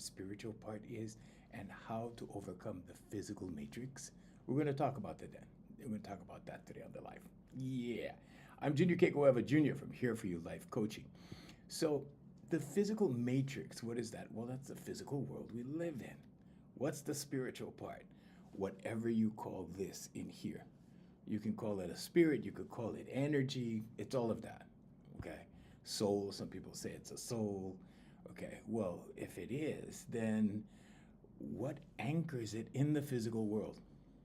spiritual part is and how to overcome the physical matrix. We're going to talk about that then. We're going to talk about that today on The Life. Yeah. I'm Junior Kekuewa Jr. from Here For You Life Coaching. So the physical matrix, what is that? Well, that's the physical world we live in. What's the spiritual part? Whatever you call this in here. You can call it a spirit, you could call it energy, it's all of that, okay? Soul, some people say it's a soul, okay? Well, if it is, then what anchors it in the physical world?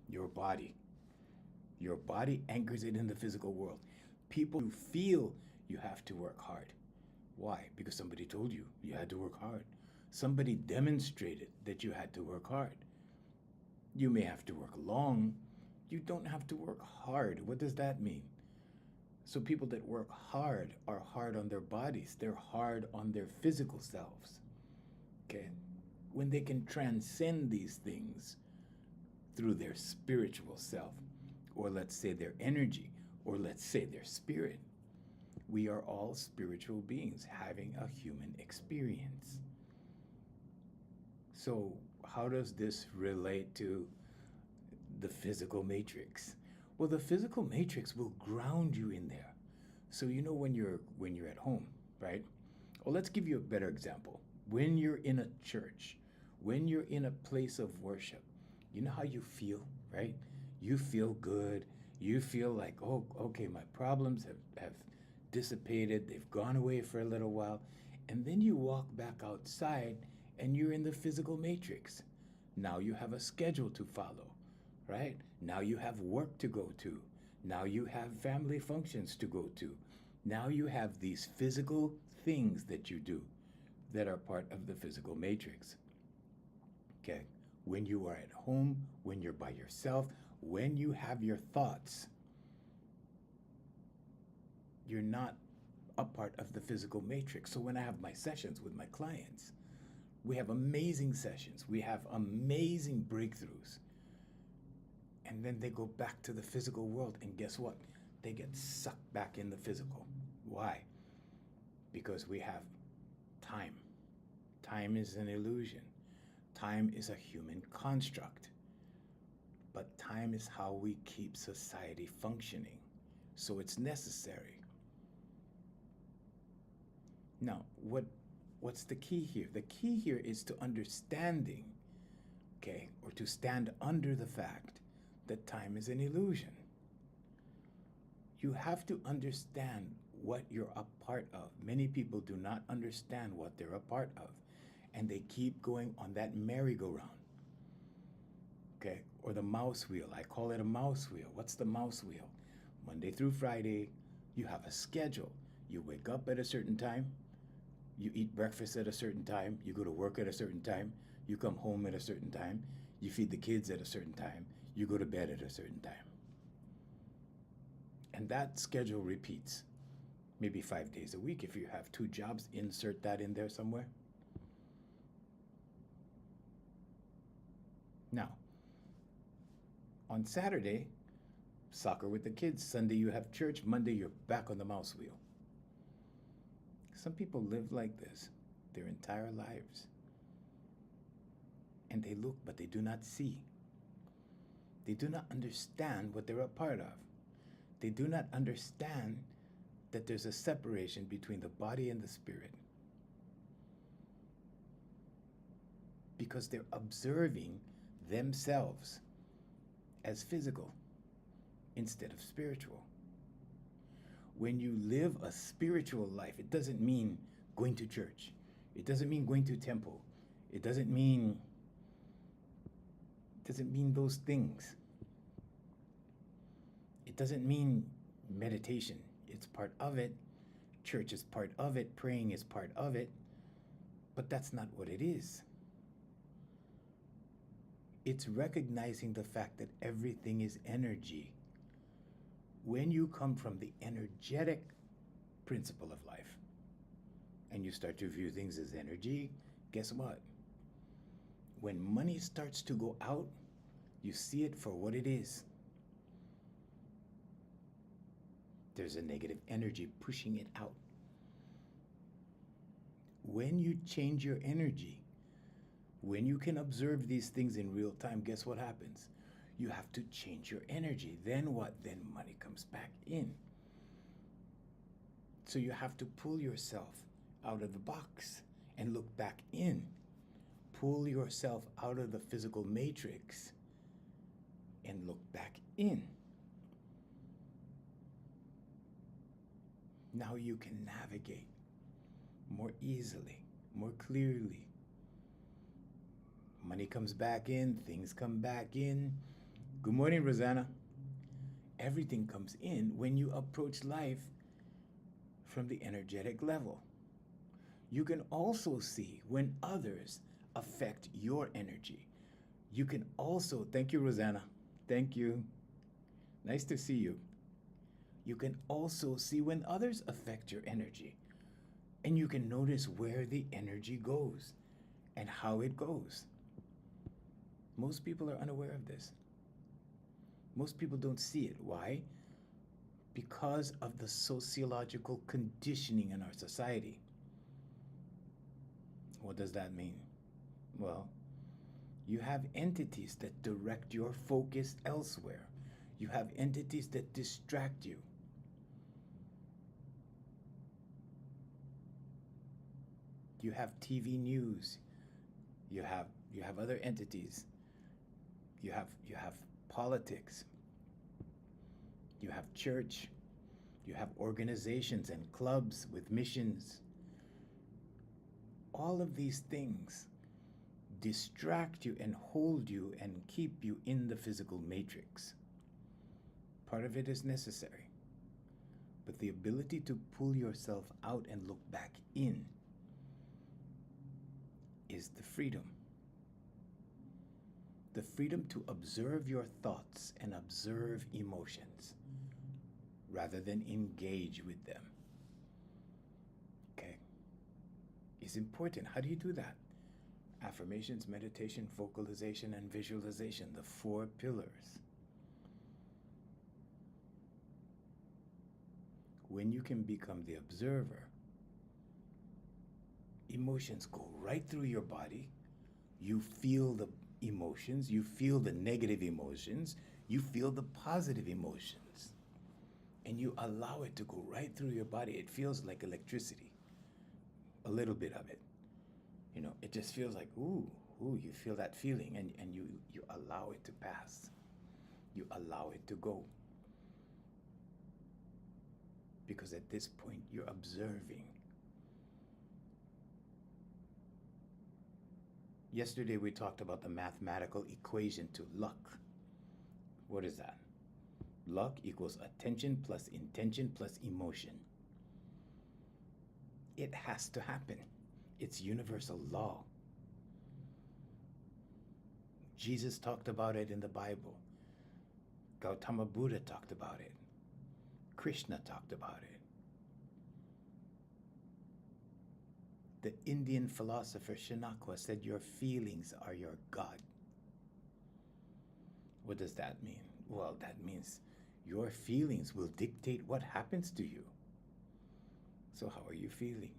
Your body. Your body anchors it in the physical world. People who feel you have to work hard. Why? Because somebody told you you had to work hard. Somebody demonstrated that you had to work hard. You may have to work long. You don't have to work hard. What does that mean? So people that work hard are hard on their bodies. They're hard on their physical selves. Okay? When they can transcend these things through their spiritual self, or let's say their energy, or let's say their spirit. We are all spiritual beings having a human experience. So how does this relate to the physical matrix? Well, the physical matrix will ground you in there. So you know when you're at home, right? Well, let's give you a better example. When you're in a church, when you're in a place of worship, you know how you feel, right? You feel good. You feel like, oh, okay, my problems have dissipated. They've gone away for a little while. And then you walk back outside and you're in the physical matrix. Now you have a schedule to follow. Right? Now you have work to go to. Now you have family functions to go to. Now you have these physical things that you do that are part of the physical matrix. Okay? When you are at home, when you're by yourself, when you have your thoughts, you're not a part of the physical matrix. So when I have my sessions with my clients, we have amazing sessions. We have amazing breakthroughs. And then they go back to the physical world, and guess what? They get sucked back in the physical. Why? Because we have time. Time is an illusion. Time is a human construct. But time is how we keep society functioning. So it's necessary. Now, what's the key here? The key here is to understanding, okay, or to stand under the fact that time is an illusion. You have to understand what you're a part of. Many people do not understand what they're a part of, and they keep going on that merry-go-round, okay, or the mouse wheel. I call it a mouse wheel. What's the mouse wheel? Monday through Friday, you have a schedule. You wake up at a certain time, you eat breakfast at a certain time, you go to work at a certain time, you come home at a certain time, you feed the kids at a certain time, you go to bed at a certain time. And that schedule repeats. Maybe 5 days a week. If you have 2 jobs, insert that in there somewhere. Now, on Saturday, soccer with the kids. Sunday you have church. Monday you're back on the mouse wheel. Some people live like this their entire lives. And they look, but they do not see. They do not understand what they're a part of. They do not understand that there's a separation between the body and the spirit. Because they're observing themselves as physical instead of spiritual. When you live a spiritual life, it doesn't mean going to church. It doesn't mean going to temple. It doesn't mean those things. It doesn't mean meditation. It's part of it. Church is part of it. Praying is part of it. But that's not what it is. It's recognizing the fact that everything is energy. When you come from the energetic principle of life and you start to view things as energy, guess what? When money starts to go out, you see it for what it is. There's a negative energy pushing it out. When you change your energy, When you can observe these things in real time, guess what happens? You have to change your energy. Then what? Then money comes back in. So you have to pull yourself out of the box and look back in. Pull yourself out of the physical matrix and look back in. Now you can navigate more easily, more clearly. Money comes back in, things come back in. Good morning, Rosanna. Everything comes in when you approach life from the energetic level. You can also see when others affect your energy. You can also, thank you, Rosanna. Thank you. Nice to see you. You can also see when others affect your energy. And you can notice where the energy goes and how it goes. Most people are unaware of this. Most people don't see it. Why? Because of the sociological conditioning in our society. What does that mean? Well, you have entities that direct your focus elsewhere. You have entities that distract you. You have TV news. You have other entities. You have politics. You have church. You have organizations and clubs with missions. All of these things distract you and hold you and keep you in the physical matrix. Part of it is necessary. But the ability to pull yourself out and look back in is the freedom. The freedom to observe your thoughts and observe emotions rather than engage with them. Okay? It's important. How do you do that? Affirmations, meditation, vocalization, and visualization, the 4 pillars. When you can become the observer, emotions go right through your body. You feel the emotions, you feel the negative emotions, you feel the positive emotions, and you allow it to go right through your body. It feels like electricity, a little bit of it. You know, it just feels like, ooh, you feel that feeling, and you allow it to pass. You allow it to go. Because at this point, you're observing. Yesterday, we talked about the mathematical equation to luck. What is that? Luck equals attention plus intention plus emotion. It has to happen. It's universal law. Jesus talked about it in the Bible. Gautama Buddha talked about it. Krishna talked about it. The Indian philosopher Shanakwa said, your feelings are your God. What does that mean? Well, that means your feelings will dictate what happens to you. So how are you feeling?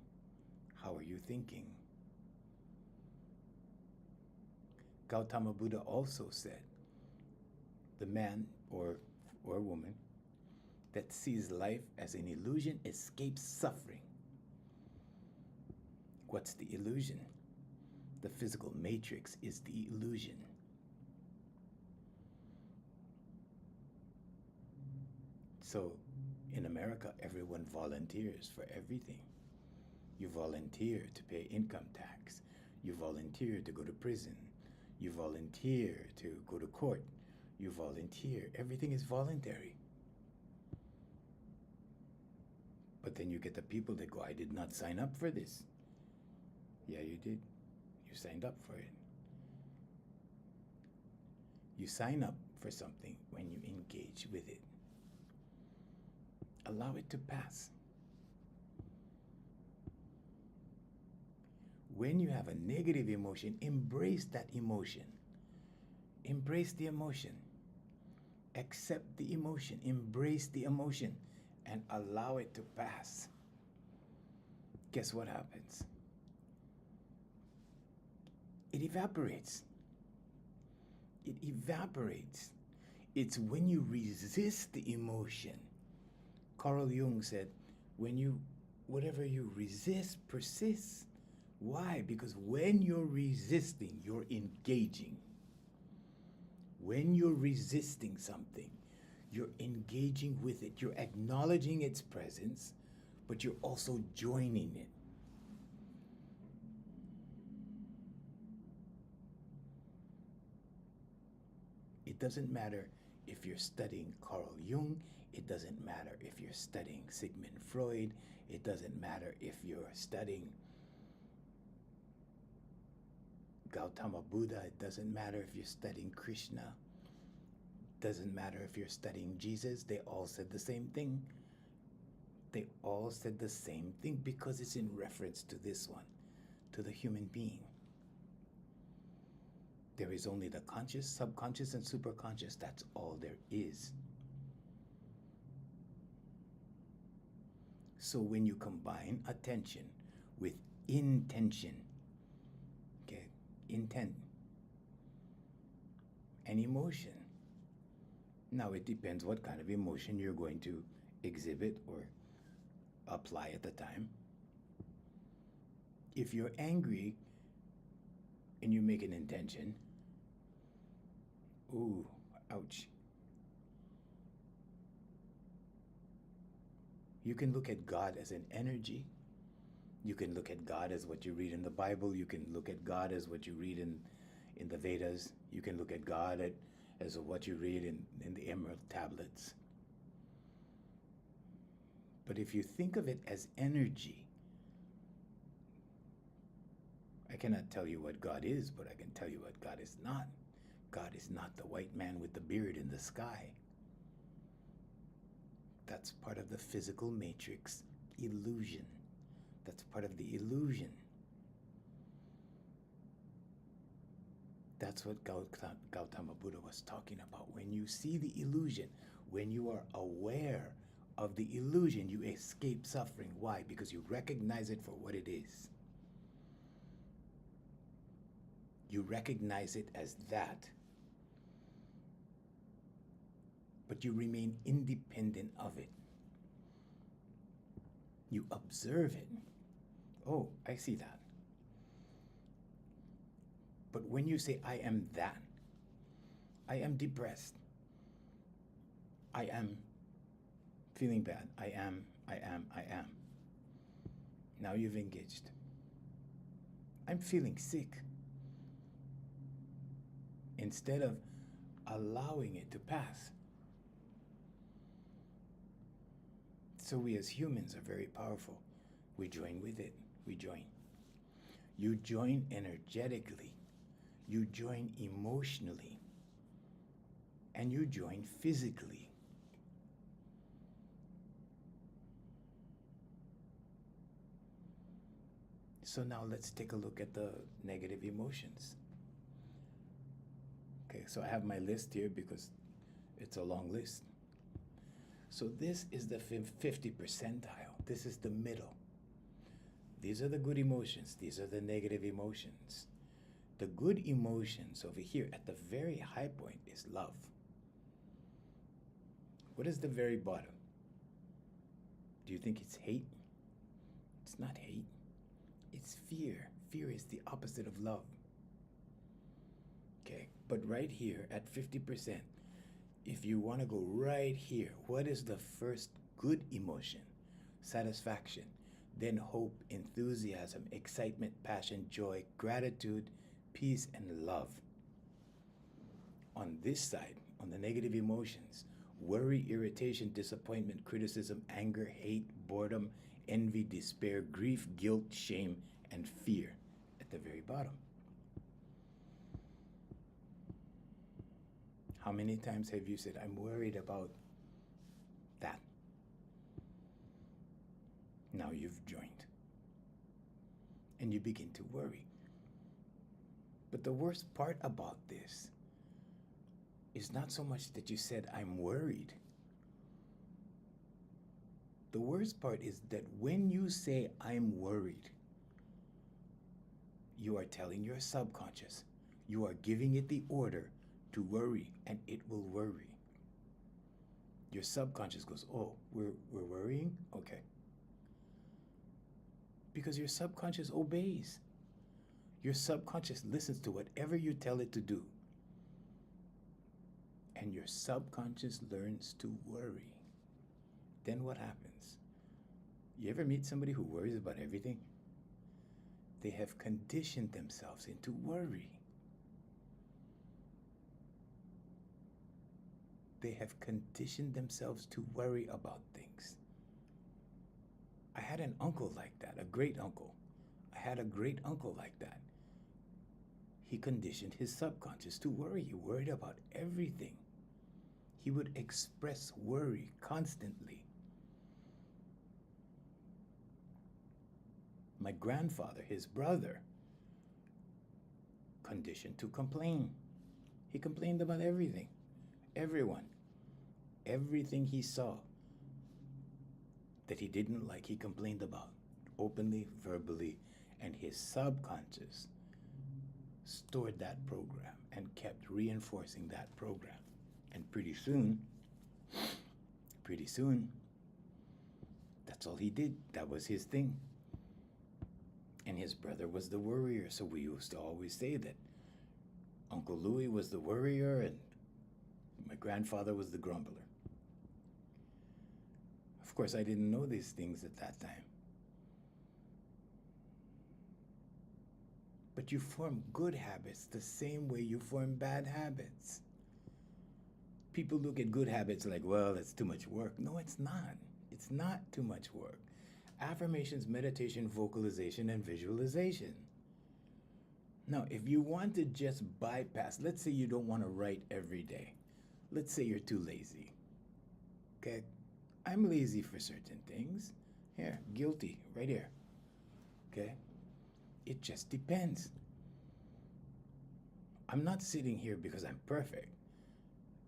How are you thinking? Gautama Buddha also said, the man or woman that sees life as an illusion escapes suffering. What's the illusion? The physical matrix is the illusion. So in America, everyone volunteers for everything. You volunteer to pay income tax. You volunteer to go to prison. You volunteer to go to court. You volunteer. Everything is voluntary. But then you get the people that go, I did not sign up for this. Yeah, you did. You signed up for it. You sign up for something when you engage with it. Allow it to pass. When you have a negative emotion, embrace that emotion. Embrace the emotion. Accept the emotion. Embrace the emotion and allow it to pass. Guess what happens? It it evaporates. It evaporates. It's when you resist the emotion. Carl Jung said, whatever you resist persists. Why? Because when you're resisting, you're engaging. When you're resisting something, you're engaging with it. You're acknowledging its presence, but you're also joining it. It doesn't matter if you're studying Carl Jung. It doesn't matter if you're studying Sigmund Freud. It doesn't matter if you're studying Gautama Buddha. It doesn't matter if you're studying Krishna. It doesn't matter if you're studying Jesus. They all said the same thing. They all said the same thing because it's in reference to this one, to the human being. There is only the conscious, subconscious, and superconscious. That's all there is. So when you combine attention with intention, okay, intent, and emotion. Now it depends what kind of emotion you're going to exhibit or apply at the time. If you're angry and you make an intention, ooh, ouch. You can look at God as an energy. You can look at God as what you read in the Bible. You can look at God as what you read in the Vedas. You can look at God as what you read in the Emerald Tablets. But if you think of it as energy, I cannot tell you what God is, but I can tell you what God is not. God is not the white man with the beard in the sky. That's part of the physical matrix illusion. That's part of the illusion. That's what Gautama Buddha was talking about. When you see the illusion, when you are aware of the illusion, you escape suffering. Why? Because you recognize it for what it is. You recognize it as that. But you remain independent of it. You observe it. Oh, I see that. But when you say, I am that, I am depressed, I am feeling bad, I am. Now you've engaged. I'm feeling sick. Instead of allowing it to pass. So we as humans are very powerful. We join with it. We join. You join energetically. You join emotionally. And you join physically. So now let's take a look at the negative emotions. Okay, so I have my list here because it's a long list. So this is the 50 percentile. This is the middle. These are the good emotions. These are the negative emotions. The good emotions over here at the very high point is love. What is the very bottom? Do you think it's hate? It's not hate. It's fear. Fear is the opposite of love. Okay, but right here at 50%, if you want to go right here, what is the first good emotion? Satisfaction. Then hope, enthusiasm, excitement, passion, joy, gratitude, peace, and love. On this side, on the negative emotions, worry, irritation, disappointment, criticism, anger, hate, boredom, envy, despair, grief, guilt, shame, and fear at the very bottom. How many times have you said, I'm worried about that? Now you've joined. And you begin to worry. But the worst part about this is not so much that you said, I'm worried. The worst part is that when you say, I'm worried, You are telling your subconscious, you are giving it the order to worry, and it will worry. Your subconscious goes, oh, we're worrying? Okay. Because your subconscious obeys. Your subconscious listens to whatever you tell it to do. And your subconscious learns to worry. Then what happens? You ever meet somebody who worries about everything? They have conditioned themselves into worry. They have conditioned themselves to worry about things. I had an uncle like that, a great uncle. I had a great uncle like that. He conditioned his subconscious to worry. He worried about everything. He would express worry constantly. My grandfather, his brother, conditioned to complain. He complained about everything, everyone, everything he saw that he didn't like, he complained about, openly, verbally, and his subconscious stored that program and kept reinforcing that program. And pretty soon, that's all he did. That was his thing. And his brother was the worrier, so we used to always say that Uncle Louis was the worrier and my grandfather was the grumbler. Of course, I didn't know these things at that time. But you form good habits the same way you form bad habits. People look at good habits like, well, that's too much work. No, it's not. It's not too much work. Affirmations, meditation, vocalization, and visualization. Now, if you want to just bypass, let's say you don't want to write every day. Let's say you're too lazy. Okay? I'm lazy for certain things. Here, guilty, right here. Okay? It just depends. I'm not sitting here because I'm perfect.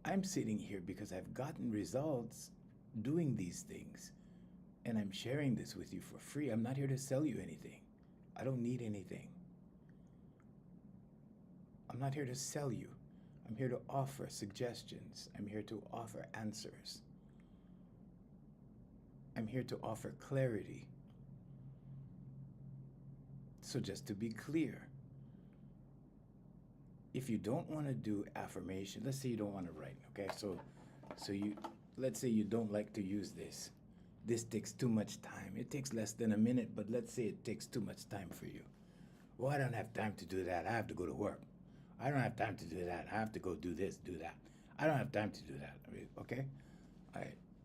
I'm sitting here because I've gotten results doing these things. And I'm sharing this with you for free. I'm not here to sell you anything. I don't need anything. I'm not here to sell you. I'm here to offer suggestions. I'm here to offer answers. I'm here to offer clarity. So just to be clear, if you don't want to do affirmation, let's say you don't want to write, okay? Let's say you don't like to use this. This takes too much time. It takes less than a minute, but let's say it takes too much time for you. Well, I don't have time to do that. I have to go to work. I don't have time to do that. I have to go do this, do that. I don't have time to do that, okay?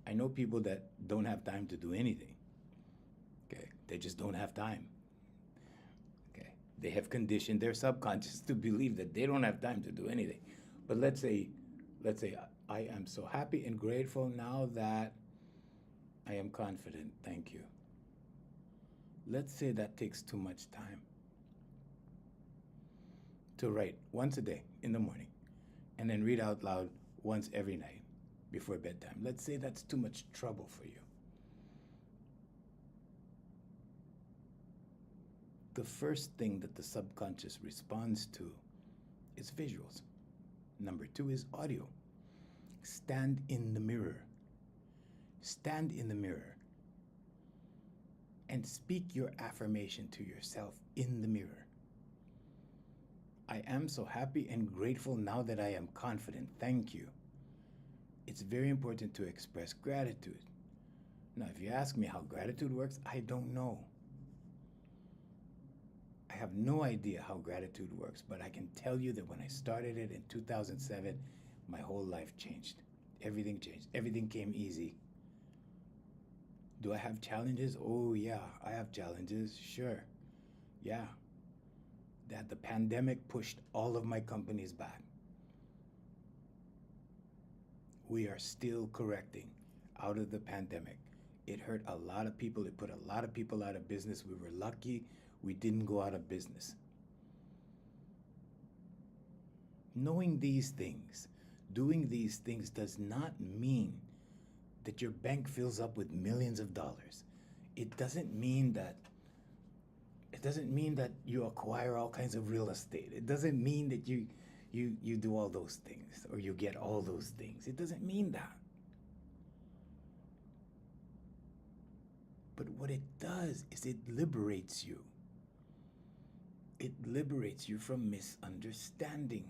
I know people that don't have time to do anything, okay? They just don't have time, okay? They have conditioned their subconscious to believe that they don't have time to do anything. But let's say I am so happy and grateful now that I am confident, thank you. Let's say that takes too much time to write once a day in the morning and then read out loud once every night before bedtime. Let's say that's too much trouble for you. The first thing that the subconscious responds to is visuals. Number 2 is audio. Stand in the mirror. Stand in the mirror and speak your affirmation to yourself in the mirror. I am so happy and grateful now that I am confident. Thank you. It's very important to express gratitude. Now, if you ask me how gratitude works, I don't know. I have no idea how gratitude works, but I can tell you that when I started it in 2007, my whole life changed. Everything changed. Everything came easy. Do I have challenges? Oh, yeah, I have challenges. Sure. Yeah. That the pandemic pushed all of my companies back. We are still correcting out of the pandemic. It hurt a lot of people. It put a lot of people out of business. We were lucky we didn't go out of business. Knowing these things, doing these things does not mean that your bank fills up with millions of dollars. It doesn't mean that It doesn't mean that you acquire all kinds of real estate. It doesn't mean that you do all those things or you get all those things. It doesn't mean that. But what it does is it liberates you. It liberates you from misunderstanding.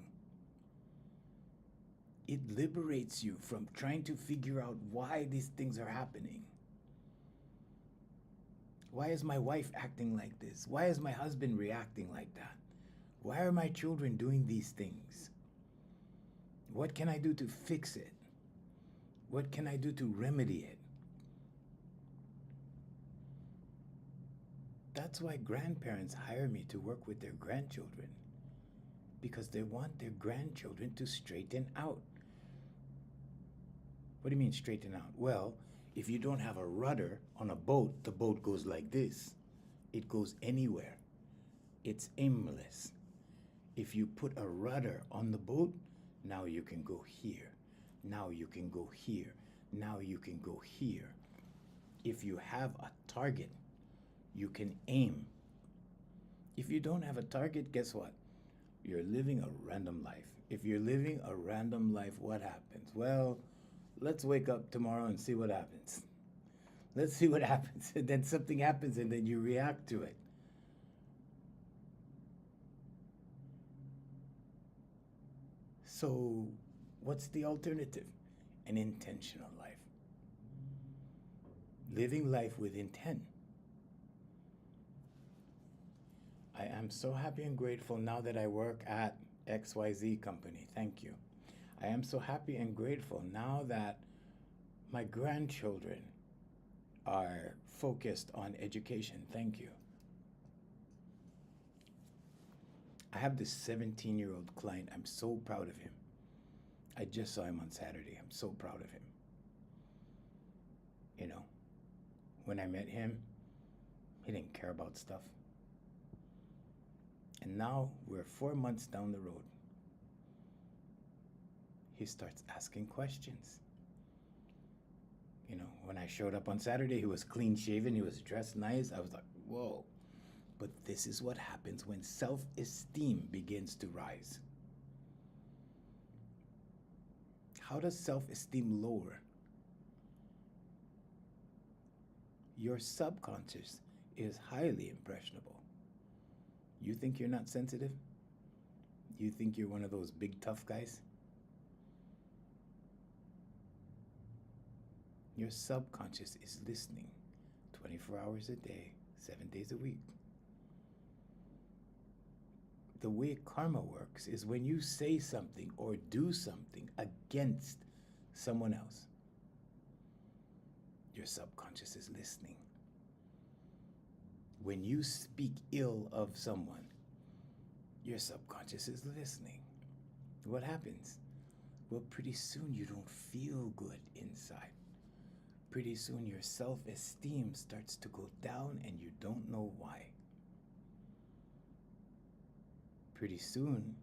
It liberates you from trying to figure out why these things are happening. Why is my wife acting like this? Why is my husband reacting like that? Why are my children doing these things? What can I do to fix it? What can I do to remedy it? That's why grandparents hire me to work with their grandchildren, because they want their grandchildren to straighten out. What do you mean straighten out? Well, if you don't have a rudder on a boat, the boat goes like this. It goes anywhere. It's aimless. If you put a rudder on the boat, now you can go here. Now you can go here. Now you can go here. If you have a target, you can aim. If you don't have a target, guess what? You're living a random life. If you're living a random life, what happens? Well, let's wake up tomorrow and see what happens. Let's see what happens. And then something happens and then you react to it. So, what's the alternative? An intentional life. Living life with intent. I am so happy and grateful now that I work at XYZ company. Thank you. I am so happy and grateful now that my grandchildren are focused on education. Thank you. I have this 17-year-old client. I'm so proud of him. I just saw him on Saturday. I'm so proud of him. You know, when I met him, he didn't care about stuff. And now we're 4 months down the road. He starts asking questions. You know, when I showed up on Saturday, he was clean shaven, he was dressed nice. I was like, whoa. But this is what happens when self-esteem begins to rise. How does self-esteem lower? Your subconscious is highly impressionable. You think you're not sensitive? You think you're one of those big tough guys? Your subconscious is listening 24 hours a day, 7 days a week. The way karma works is when you say something or do something against someone else, your subconscious is listening. When you speak ill of someone, your subconscious is listening. What happens? Well, pretty soon you don't feel good inside. Pretty soon your self-esteem starts to go down and you don't know why. Pretty soon,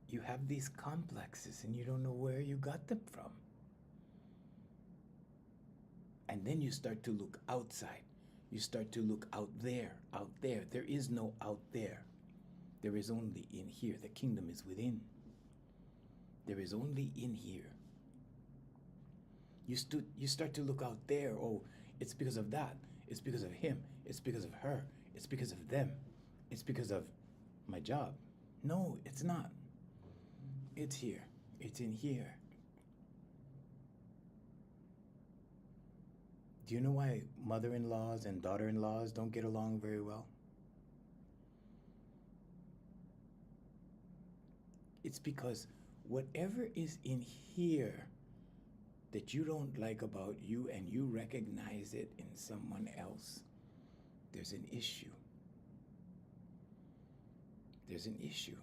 you have these complexes and you don't know where you got them from. And then you start to look outside. You start to look out there, out there. There is no out there. There is only in here. The kingdom is within. There is only in here. You start to look out there. Oh, it's because of that. It's because of him. It's because of her. It's because of them. It's because of my job. No, it's not. It's here. It's in here. Do you know why mother-in-laws and daughter-in-laws don't get along very well? It's because whatever is in here that you don't like about you and you recognize it in someone else, there's an issue. There's an issue.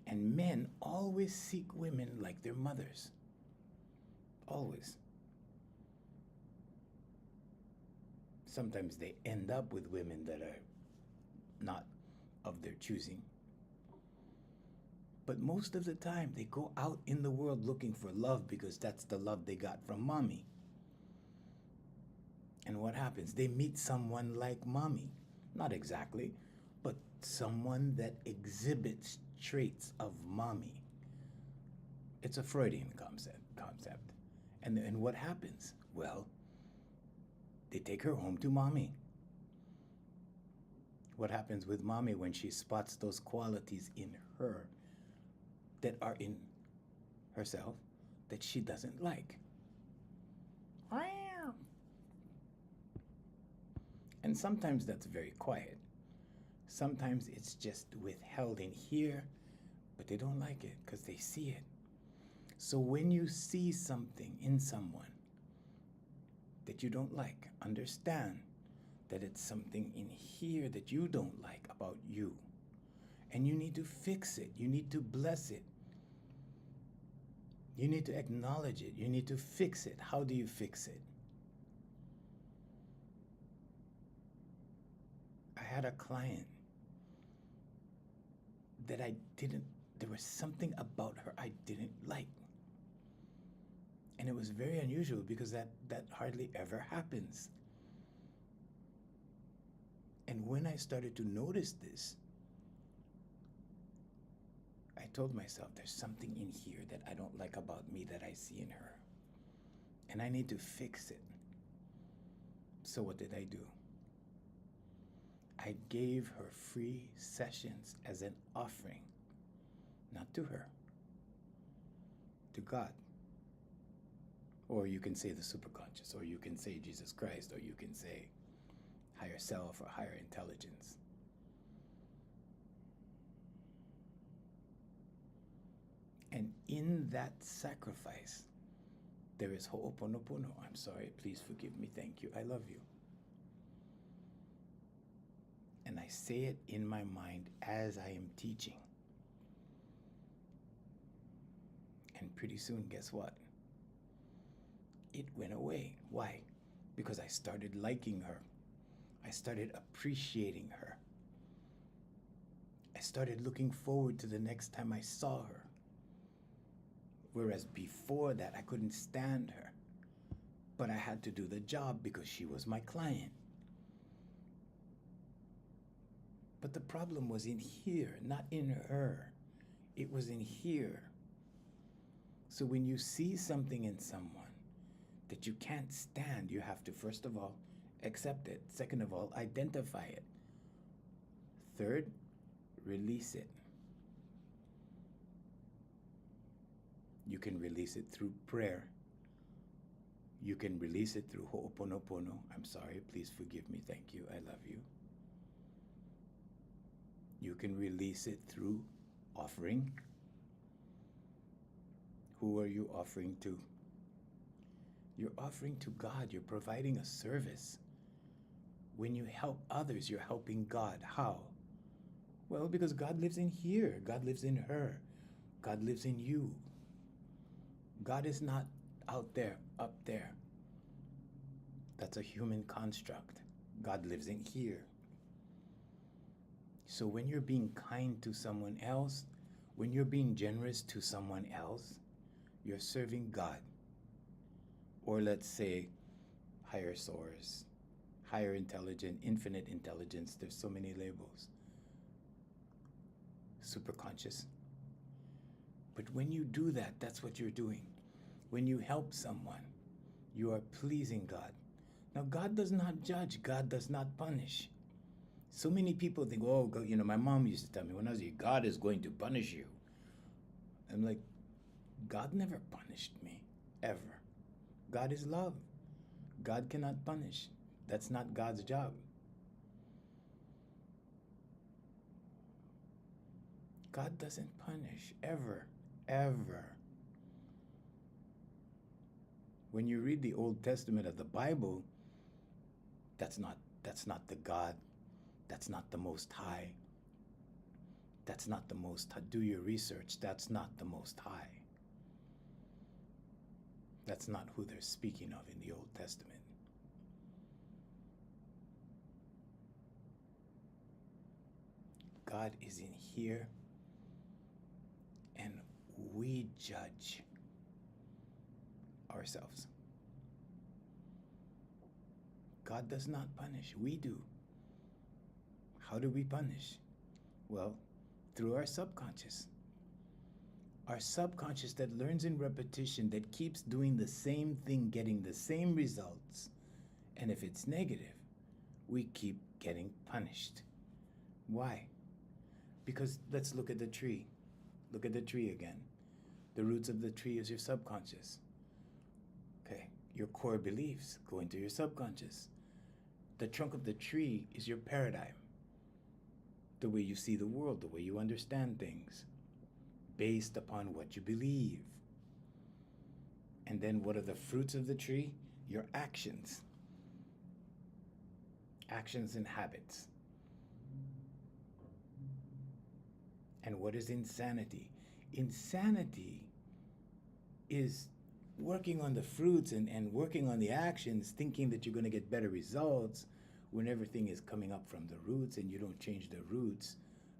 And men always seek women like their mothers. Always. Sometimes they end up with women that are not of their choosing. But most of the time, they go out in the world looking for love because that's the love they got from mommy. And what happens? They meet someone like mommy. Not exactly, but someone that exhibits traits of mommy. It's a Freudian concept. And what happens? Well, they take her home to mommy. What happens with mommy when she spots those qualities in her that are in herself that she doesn't like? And sometimes that's very quiet. Sometimes it's just withheld in here, but they don't like it because they see it. So when you see something in someone that you don't like, understand that it's something in here that you don't like about you. And you need to fix it. You need to bless it. You need to acknowledge it. You need to fix it. How do you fix it? I had a client that there was something about her I didn't like. And it was very unusual because that hardly ever happens. And when I started to notice this, I told myself, there's something in here that I don't like about me that I see in her. And I need to fix it. So what did I do? I gave her free sessions as an offering, not to her, to God. Or you can say the superconscious, or you can say Jesus Christ, or you can say higher self or higher intelligence. And in that sacrifice, there is ho'oponopono. I'm sorry, please forgive me, thank you, I love you. And I say it in my mind as I am teaching. And pretty soon, guess what? It went away. Why? Because I started liking her. I started appreciating her. I started looking forward to the next time I saw her. Whereas before that, I couldn't stand her. But I had to do the job because she was my client. But the problem was in here, not in her. It was in here. So when you see something in someone that you can't stand, you have to, first of all, accept it. Second of all, identify it. Third, release it. You can release it through prayer. You can release it through ho'oponopono. I'm sorry, please forgive me, thank you, I love you. You can release it through offering. Who are you offering to? You're offering to God. You're providing a service. When you help others, you're helping God. How? Well, because God lives in here. God lives in her. God lives in you. God is not out there, up there. That's a human construct. God lives in here. So when you're being kind to someone else, when you're being generous to someone else, you're serving God. Or let's say higher source, higher intelligence, infinite intelligence. There's so many labels. Superconscious. But when you do that, that's what you're doing. When you help someone, you are pleasing God. Now, God does not judge. God does not punish. So many people think, oh, God, my mom used to tell me when I was young, God is going to punish you. I'm like, God never punished me, ever. God is love. God cannot punish. That's not God's job. God doesn't punish, ever, ever. When you read the Old Testament of the Bible, that's not the God. That's not the Most High. That's not the Most High. Do your research. That's not the Most High. That's not who they're speaking of in the Old Testament. God is in here, and we judge ourselves. God does not punish. We do. How do we punish? Well, through our subconscious. Our subconscious that learns in repetition, that keeps doing the same thing, getting the same results. And if it's negative, we keep getting punished. Why? Because let's look at the tree. Look at the tree again. The roots of the tree is your subconscious. Okay, your core beliefs go into your subconscious. The trunk of the tree is your paradigm. The way you see the world, the way you understand things, based upon what you believe. And then what are the fruits of the tree? Your actions. Actions and habits. And what is insanity? Insanity is working on the fruits and working on the actions, thinking that you're going to get better results when everything is coming up from the roots and you don't change the roots,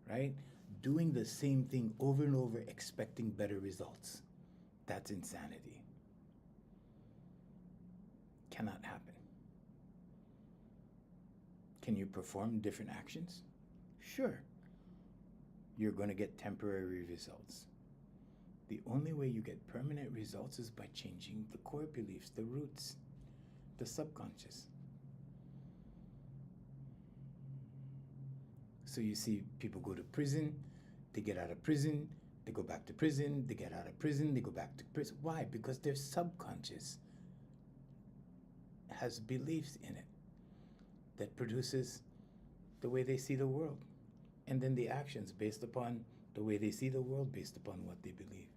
right? Doing the same thing over and over, expecting better results. That's insanity. Cannot happen. Can you perform different actions? Sure. You're going to get temporary results. The only way you get permanent results is by changing the core beliefs, the roots, the subconscious. So you see people go to prison, they get out of prison, they go back to prison, they get out of prison, they go back to prison. Why? Because their subconscious has beliefs in it that produces the way they see the world. And then the actions based upon the way they see the world, based upon what they believe.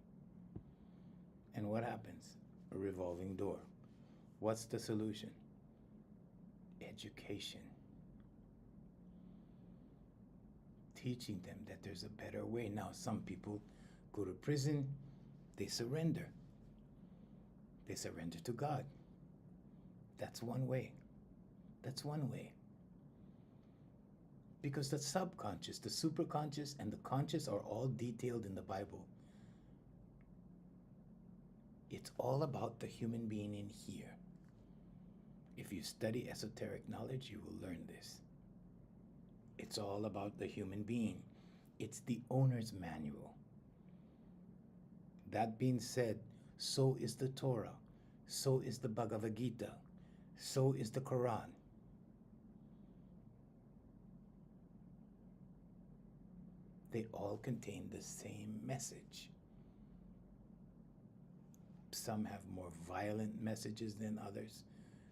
And what happens? A revolving door. What's the solution? Education. Teaching them that there's a better way. Now, some people go to prison, they surrender. They surrender to God. That's one way. That's one way. Because the subconscious, the superconscious, and the conscious are all detailed in the Bible. It's all about the human being in here. If you study esoteric knowledge, you will learn this. It's all about the human being. It's the owner's manual. That being said, so is the Torah. So is the Bhagavad Gita. So is the Quran. They all contain the same message. Some have more violent messages than others.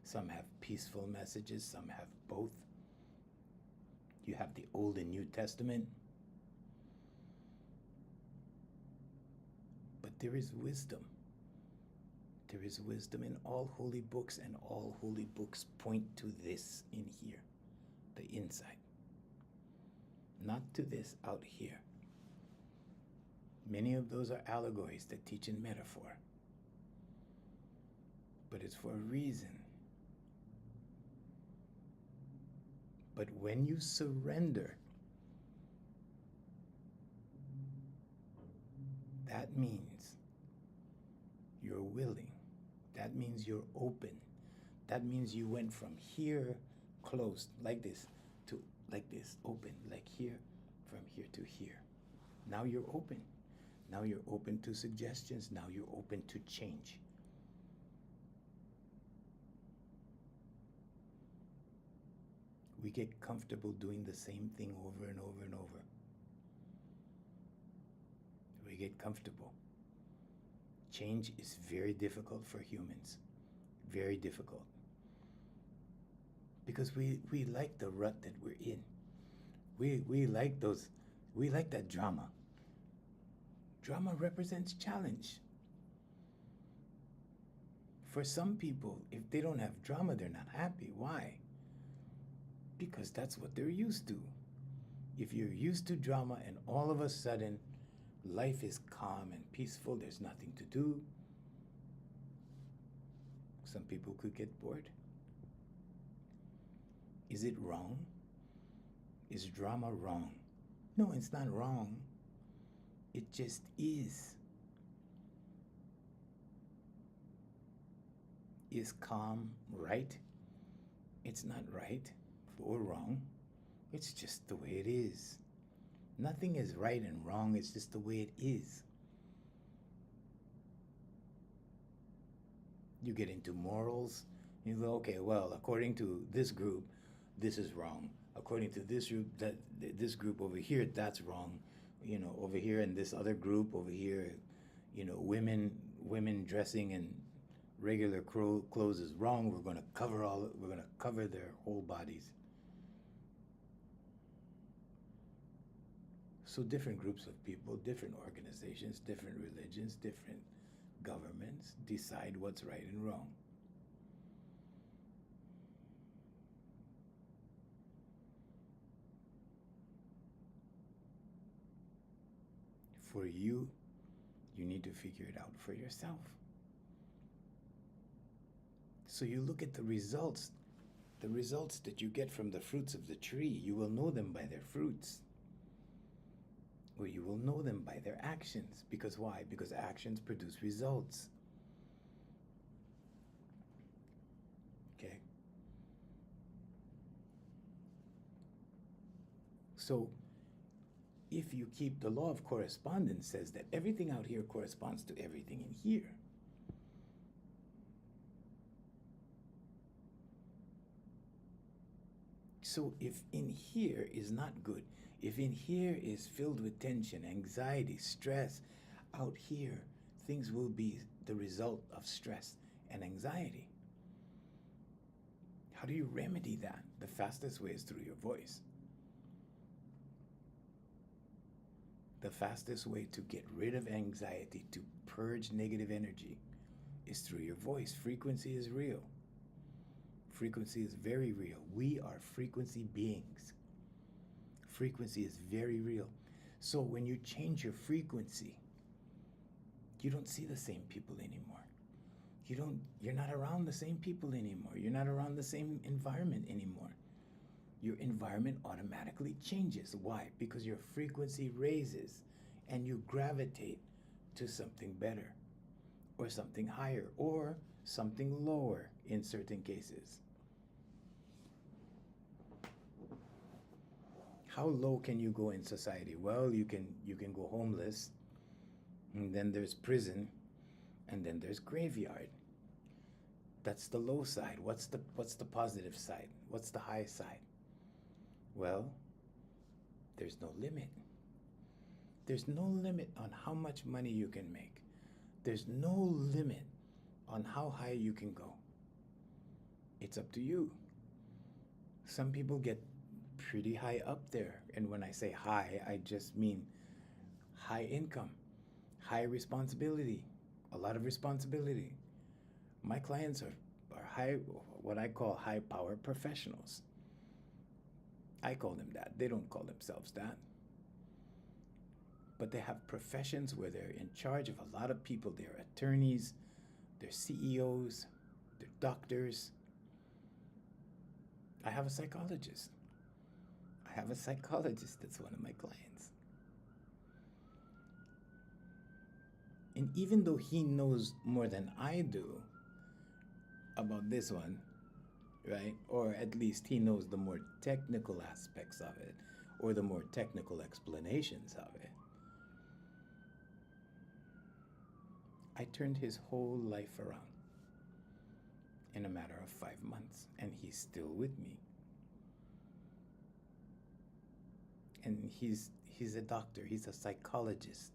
Some have peaceful messages. Some have both. You have the Old and New Testament. But there is wisdom. There is wisdom in all holy books, and all holy books point to this in here, the inside. Not to this out here. Many of those are allegories that teach in metaphor. But it's for a reason. But when you surrender, that means you're willing. That means you're open. That means you went from here, closed, like this, to like this, open, like here, from here to here. Now you're open. Now you're open to suggestions. Now you're open to change. We get comfortable doing the same thing over and over and over. We get comfortable. Change is very difficult for humans. Very difficult. Because we like the rut that we're in. We like that drama. Drama represents challenge. For some people, if they don't have drama, they're not happy. Why? Because that's what they're used to. If you're used to drama and all of a sudden life is calm and peaceful, there's nothing to do, some people could get bored. Is it wrong? Is drama wrong? No, it's not wrong. It just is. Is calm right? It's not right or wrong. It's just the way it is. Nothing is right and wrong. It's just the way it is. You get into morals. You go, okay, well, according to this group, this is wrong. According to this group, this group over here, that's wrong. Over here in this other group over here, women dressing in regular clothes is wrong. We're going to cover their whole bodies. So different groups of people, different organizations, different religions, different governments decide what's right and wrong. For you, you need to figure it out for yourself. So you look at the results that you get from the fruits of the tree. You will know them by their fruits. Or you will know them by their actions. Because why? Because actions produce results. Okay? So, if you keep the law of correspondence says that everything out here corresponds to everything in here. So if in here is not good, if in here is filled with tension, anxiety, stress, out here things will be the result of stress and anxiety. How do you remedy that? The fastest way is through your voice. The fastest way to get rid of anxiety, to purge negative energy, is through your voice. Frequency is real. Frequency is very real. We are frequency beings. Frequency is very real. So when you change your frequency, you don't see the same people anymore. You're not around the same people anymore. You're not around the same environment anymore. Your environment automatically changes. Why? Because your frequency raises and you gravitate to something better or something higher or something lower in certain cases. How low can you go in society? Well, you can go homeless, and then there's prison, and then there's graveyard. That's the low side. What's the positive side? What's the high side? Well, there's no limit. There's no limit on how much money you can make. There's no limit on how high you can go. It's up to you. Some people get pretty high up there. And when I say high, I just mean high income, high responsibility, a lot of responsibility. My clients are high, what I call high power professionals. I call them that. They don't call themselves that. But they have professions where they're in charge of a lot of people. They're attorneys, they're CEOs, they're doctors. I have a psychologist. That's one of my clients. And even though he knows more than I do about this one, right? Or at least he knows the more technical aspects of it, or the more technical explanations of it. I turned his whole life around in a matter of 5 months, and he's still with me. And he's a doctor, he's a psychologist,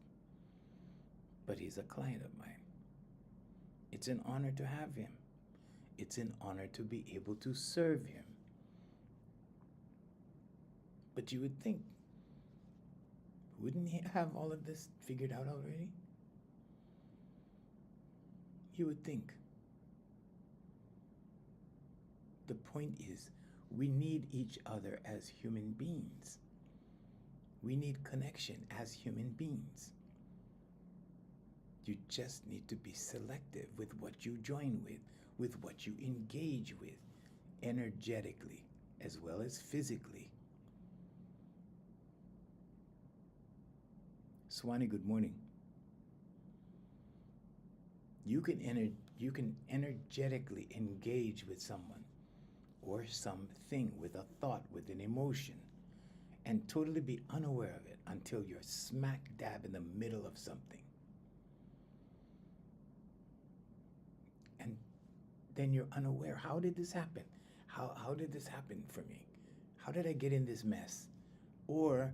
but he's a client of mine. It's an honor to have him. It's an honor to be able to serve him. But you would think, wouldn't he have all of this figured out already? You would think. The point is, we need each other as human beings. We need connection as human beings. You just need to be selective with what you join with what you engage with, energetically as well as physically. Swanee, good morning. You can energetically engage with someone or something with a thought, with an emotion, and totally be unaware of it until you're smack dab in the middle of something. And then you're unaware. How did this happen? How did this happen for me? How did I get in this mess? Or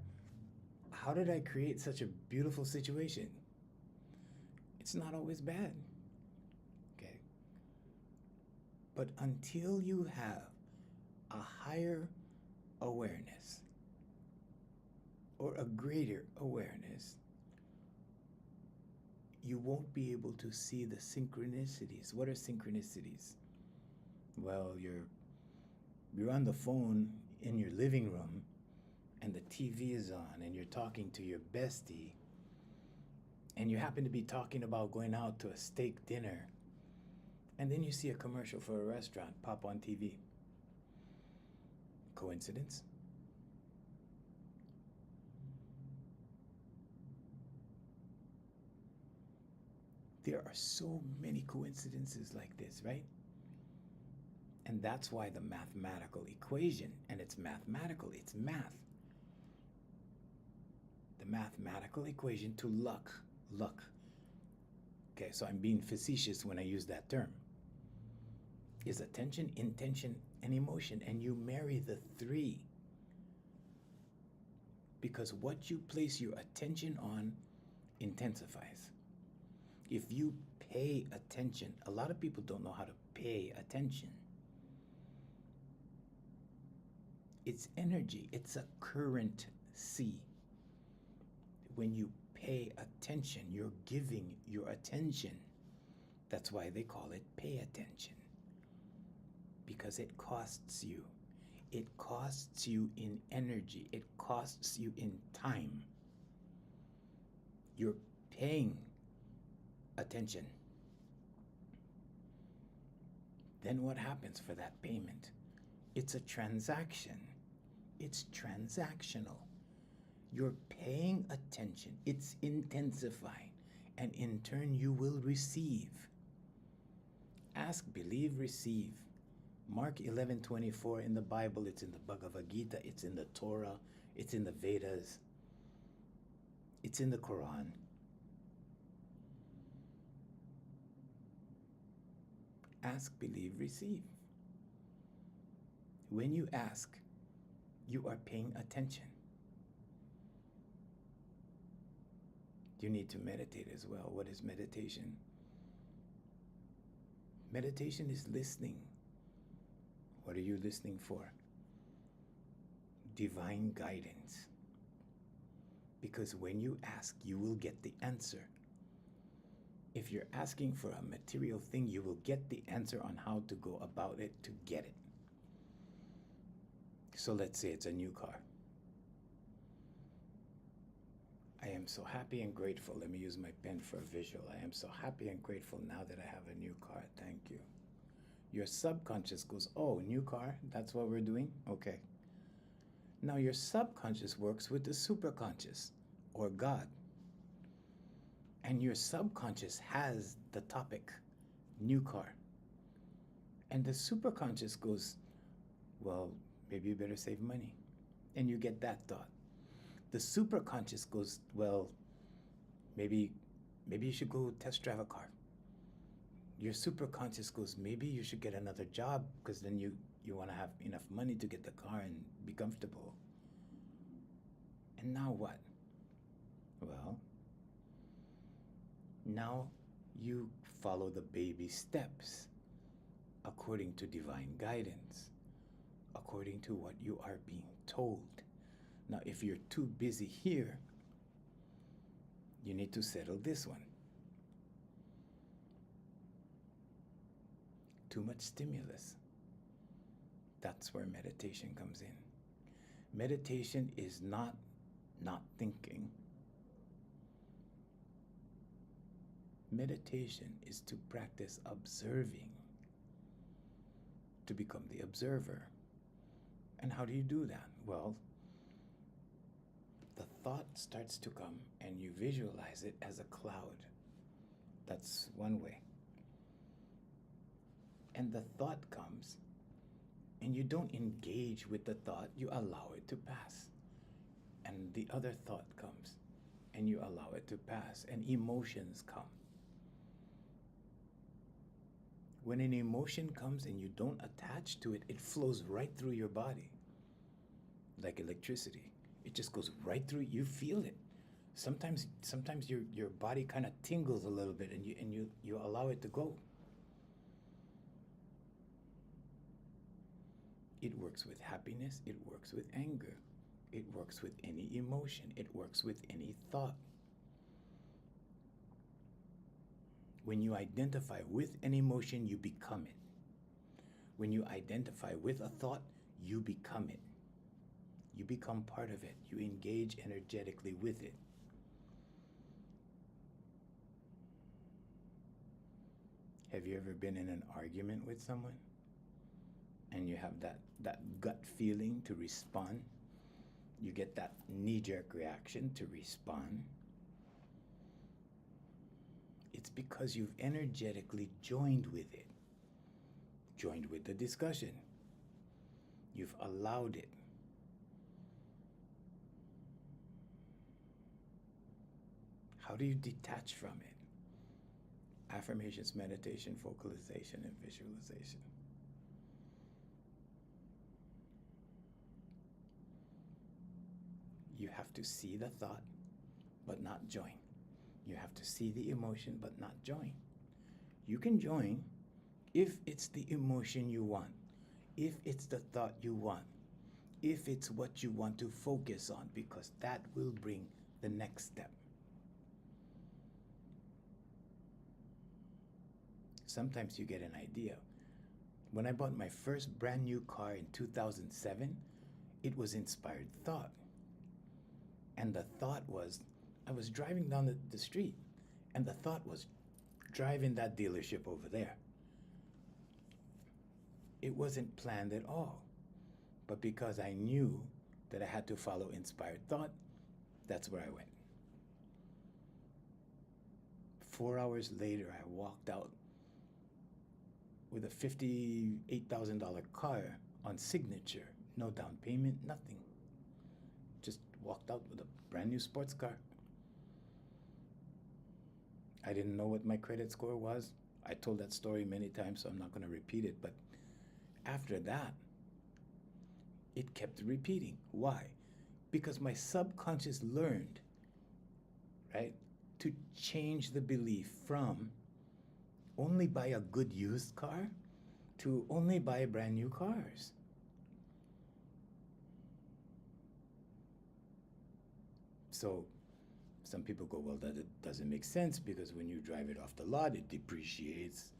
how did I create such a beautiful situation? It's not always bad. Okay? But until you have a higher awareness or a greater awareness, you won't be able to see the synchronicities. What are synchronicities? Well, you're on the phone in your living room and the TV is on and you're talking to your bestie and you happen to be talking about going out to a steak dinner, and then you see a commercial for a restaurant pop on TV. Coincidence? There are so many coincidences like this, right? And that's why the mathematical equation, and it's mathematical, it's math. The mathematical equation to luck. Okay, so I'm being facetious when I use that term. Is attention, intention, and emotion, and you marry the three. Because what you place your attention on intensifies. If you pay attention, a lot of people don't know how to pay attention. It's energy, it's a currency. When you pay attention, you're giving your attention. That's why they call it pay attention. Because it costs you. It costs you in energy. It costs you in time. You're paying attention. Then what happens for that payment? It's a transaction. It's transactional. You're paying attention. It's intensifying. And in turn, you will receive. Ask, believe, receive. Mark 11:24 in the Bible. It's in the Bhagavad Gita. It's in the Torah. It's in the Vedas. It's in the Quran. Ask, believe, receive. When you ask, you are paying attention. You need to meditate as well. What is meditation? Meditation is listening. What are you listening for? Divine guidance. Because when you ask, you will get the answer. If you're asking for a material thing, you will get the answer on how to go about it to get it. So let's say it's a new car. I am so happy and grateful. Let me use my pen for a visual. I am so happy and grateful now that I have a new car. Thank you. Your subconscious goes, oh, new car? That's what we're doing? Okay. Now your subconscious works with the superconscious or God. And your subconscious has the topic, new car. And the superconscious goes, well, maybe you better save money. And you get that thought. The superconscious goes, well, maybe you should go test drive a car. Your superconscious goes, maybe you should get another job because then you want to have enough money to get the car and be comfortable. And now what? Well, now you follow the baby steps according to divine guidance, according to what you are being told. Now, if you're too busy here, you need to settle this one. Too much stimulus. That's where meditation comes in. Meditation is not thinking. Meditation is to practice observing, to become the observer. And how do you do that? Well, the thought starts to come and you visualize it as a cloud. That's one way. And the thought comes and you don't engage with the thought, you allow it to pass. And the other thought comes, and you allow it to pass, and emotions come. When an emotion comes and you don't attach to it, it flows right through your body like electricity. It just goes right through. You feel it. Sometimes your body kind of tingles a little bit, and you allow it to go. It works with happiness. It works with anger. It works with any emotion. It works with any thought. When you identify with an emotion, you become it. When you identify with a thought, you become it. You become part of it. You engage energetically with it. Have you ever been in an argument with someone and you have that gut feeling to respond? You get that knee-jerk reaction to respond. It's because you've energetically joined with it, joined with the discussion. You've allowed it. How do you detach from it? Affirmations, meditation, vocalization, and visualization. You have to see the thought, but not join. You have to see the emotion, but not join. You can join if it's the emotion you want, if it's the thought you want, if it's what you want to focus on, because that will bring the next step. Sometimes you get an idea. When I bought my first brand new car in 2007, it was inspired thought. And the thought was, I was driving down the street, and the thought was driving that dealership over there. It wasn't planned at all. But because I knew that I had to follow inspired thought, that's where I went. 4 hours later, I walked out with a $58,000 car on signature. No down payment, nothing. Just walked out with a brand new sports car. I didn't know what my credit score was. I told that story many times, so I'm not going to repeat it. But after that, it kept repeating. Why? Because my subconscious learned, right, to change the belief from only buy a good used car to only buy brand new cars. So some people go, well, that doesn't make sense because when you drive it off the lot, it depreciates.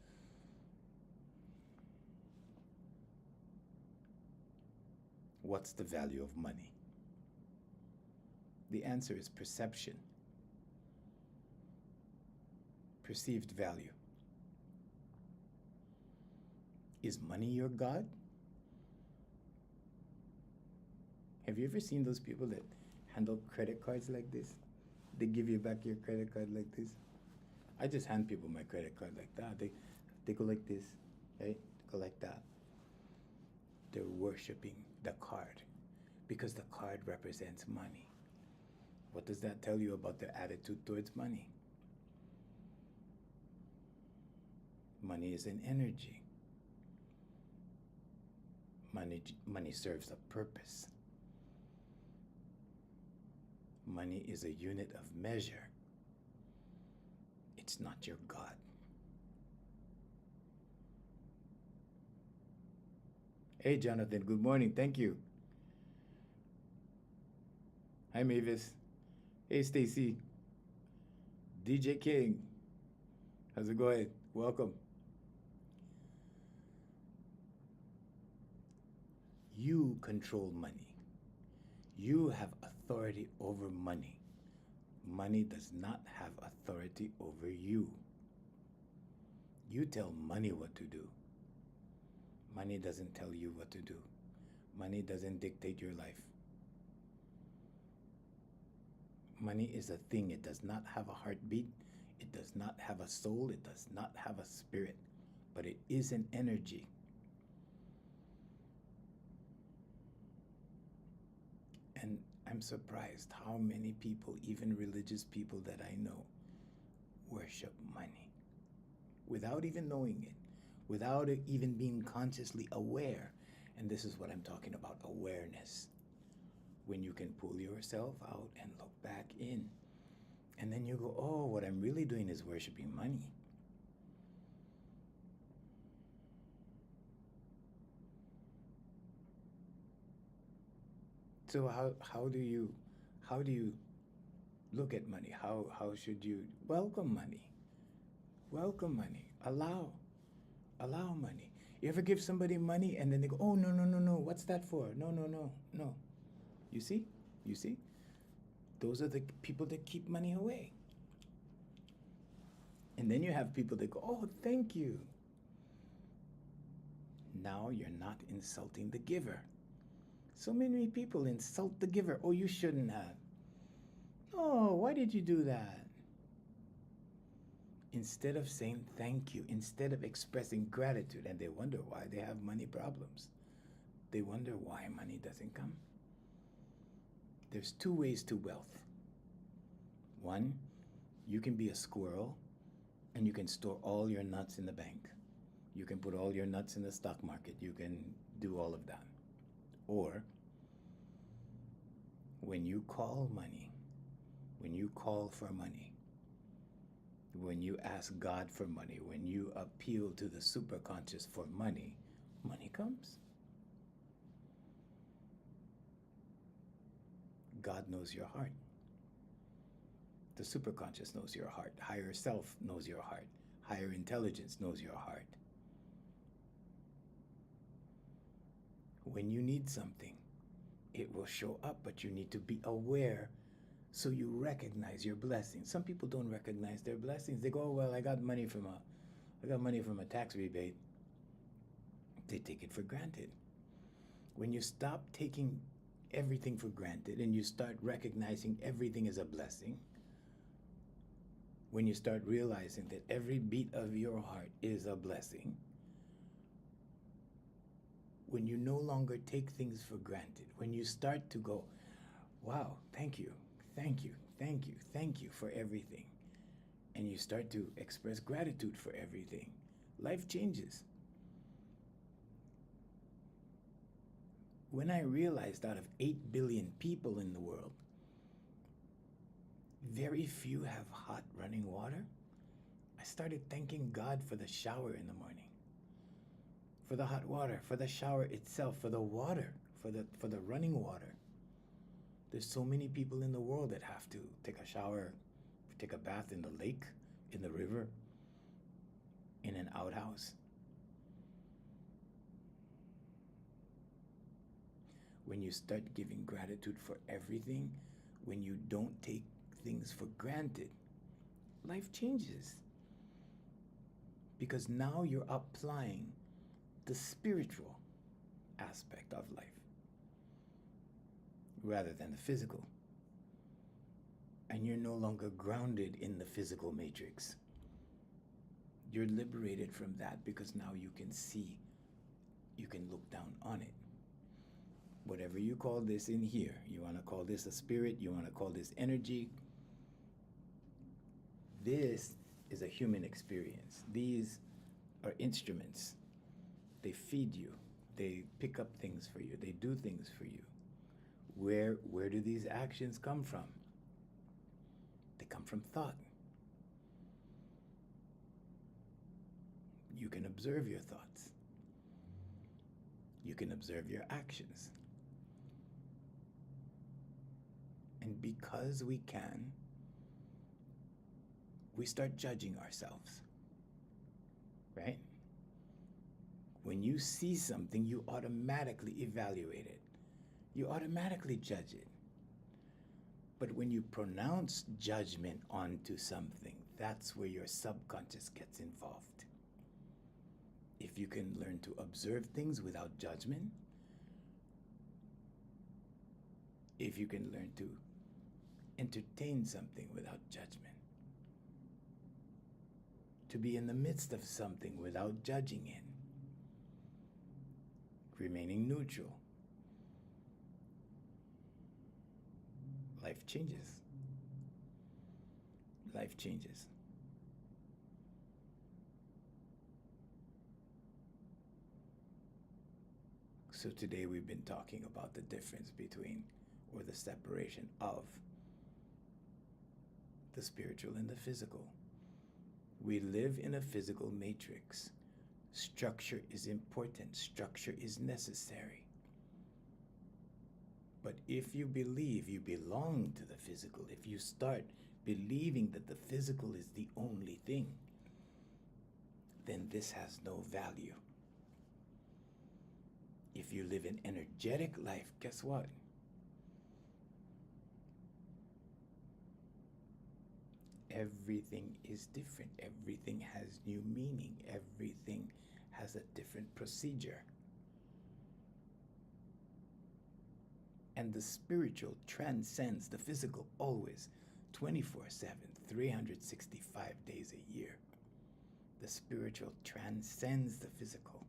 What's the value of money? The answer is perception. Perceived value. Is money your God? Have you ever seen those people that handle credit cards like this? They give you back your credit card like this. I just hand people my credit card like that. They go like this, right? Go like that. They're worshiping the card because the card represents money. What does that tell you about their attitude towards money? Money is an energy. Money serves a purpose. Money is a unit of measure. It's not your God. Hey, Jonathan, good morning. Thank you. Hi, Mavis. Hey, Stacy. DJ King. How's it going? Welcome. You control money. You have authority over money. Money does not have authority over you. You tell money what to do. Money doesn't tell you what to do. Money doesn't dictate your life. Money is a thing. It does not have a heartbeat. It does not have a soul. It does not have a spirit. But it is an energy. And I'm surprised how many people, even religious people that I know, worship money without even knowing it, without it even being consciously aware. And this is what I'm talking about, awareness. When you can pull yourself out and look back in, and then you go, oh, what I'm really doing is worshiping money. So how do you look at money? How should you welcome money? Welcome money. Allow money. You ever give somebody money and then they go, oh, no, no, no, no, what's that for? No, no, no, no. You see? Those are the people that keep money away. And then you have people that go, oh, thank you. Now you're not insulting the giver. So many people insult the giver. Oh, you shouldn't have. Oh, why did you do that? Instead of saying thank you, instead of expressing gratitude, and they wonder why they have money problems. They wonder why money doesn't come. There's two ways to wealth. One, you can be a squirrel and you can store all your nuts in the bank. You can put all your nuts in the stock market. You can do all of that. Or, when you call money, when you call for money, when you ask God for money, when you appeal to the superconscious for money, money comes. God knows your heart. The superconscious knows your heart. Higher self knows your heart. Higher intelligence knows your heart. When you need something, it will show up, but you need to be aware so you recognize your blessings. Some people don't recognize their blessings. They go, oh, well, I got money from a tax rebate. They take it for granted. When you stop taking everything for granted and you start recognizing everything as a blessing, when you start realizing that every beat of your heart is a blessing, when you no longer take things for granted, when you start to go, wow, thank you, thank you, thank you, thank you for everything, and you start to express gratitude for everything, life changes. When I realized out of 8 billion people in the world, very few have hot running water, I started thanking God for the shower in the morning, for the hot water, for the shower itself, for the water, for the running water. There's so many people in the world that have to take a shower, take a bath in the lake, in the river, in an outhouse. When you start giving gratitude for everything, when you don't take things for granted, life changes. Because now you're applying the spiritual aspect of life rather than the physical. And you're no longer grounded in the physical matrix. You're liberated from that because now you can see, you can look down on it. Whatever you call this in here, you want to call this a spirit, you want to call this energy, this is a human experience. These are instruments. They feed you. They pick up things for you. They do things for you. Where do these actions come from? They come from thought. You can observe your thoughts. You can observe your actions. And because we can, we start judging ourselves, right? When you see something, you automatically evaluate it. You automatically judge it. But when you pronounce judgment onto something, that's where your subconscious gets involved. If you can learn to observe things without judgment, if you can learn to entertain something without judgment, to be in the midst of something without judging it, remaining neutral, life changes. Life changes. So today we've been talking about the difference between, or the separation of, the spiritual and the physical. We live in a physical matrix. Structure is important, structure is necessary. But if you believe you belong to the physical, if you start believing that the physical is the only thing, then this has no value. If you live an energetic life, guess what? Everything is different. Everything has new meaning. Everything has a different procedure. And the spiritual transcends the physical always, 24/7, 365 days a year. The spiritual transcends the physical.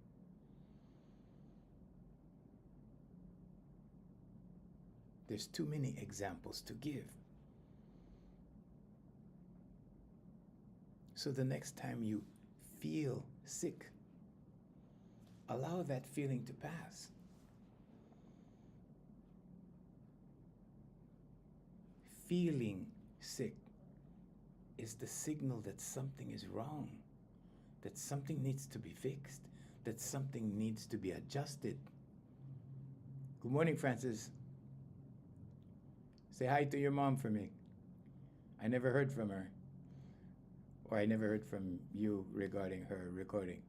There's too many examples to give. So the next time you feel sick, allow that feeling to pass. Feeling sick is the signal that something is wrong, that something needs to be fixed, that something needs to be adjusted. Good morning, Francis. Say hi to your mom for me. I never heard from her. Or I never heard from you regarding her recording.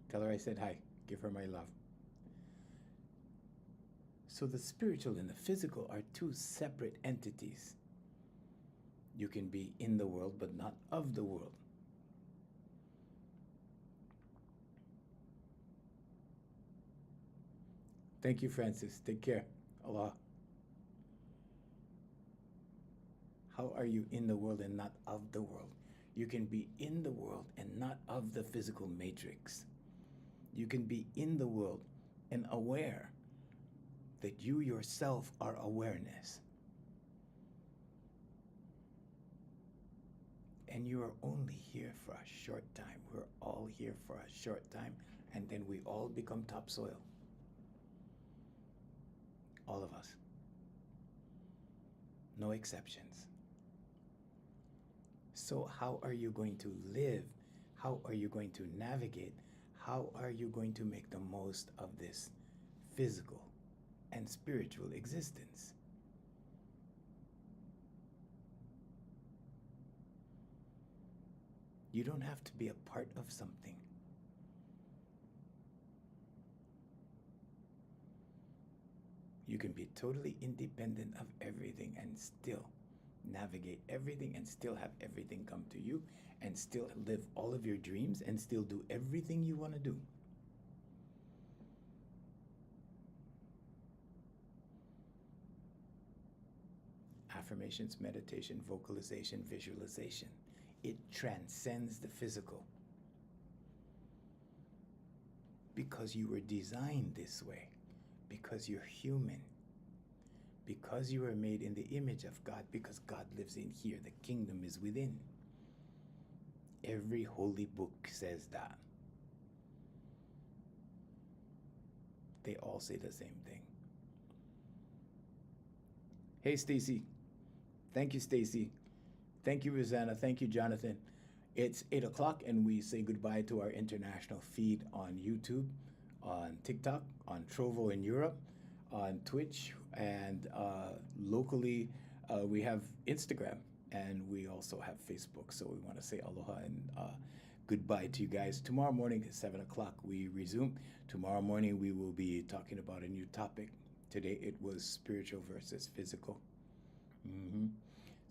Tell her I said hi. Give her my love. So the spiritual and the physical are two separate entities. You can be in the world but not of the world. Thank you, Francis. Take care. Allah. How are you in the world and not of the world? You can be in the world and not of the physical matrix. You can be in the world and aware that you yourself are awareness. And you are only here for a short time. We're all here for a short time, and then we all become topsoil. All of us. No exceptions. So how are you going to live? How are you going to navigate? How are you going to make the most of this physical and spiritual existence? You don't have to be a part of something. You can be totally independent of everything and still navigate everything and still have everything come to you and still live all of your dreams and still do everything you want to do. Affirmations, meditation, vocalization, visualization. It transcends the physical. Because you were designed this way. Because you're human. Because you were made in the image of God. Because God lives in here. The kingdom is within. Every holy book says that. They all say the same thing. Hey, Stacy. Thank you, Stacy. Thank you, Rosanna. Thank you, Jonathan. It's 8 o'clock, and we say goodbye to our international feed on YouTube, on TikTok, on Trovo in Europe, on Twitch, and locally we have Instagram, and we also have Facebook. So we want to say aloha and goodbye to you guys. Tomorrow morning at 7 o'clock we resume. Tomorrow morning we will be talking about a new topic. Today it was spiritual versus physical.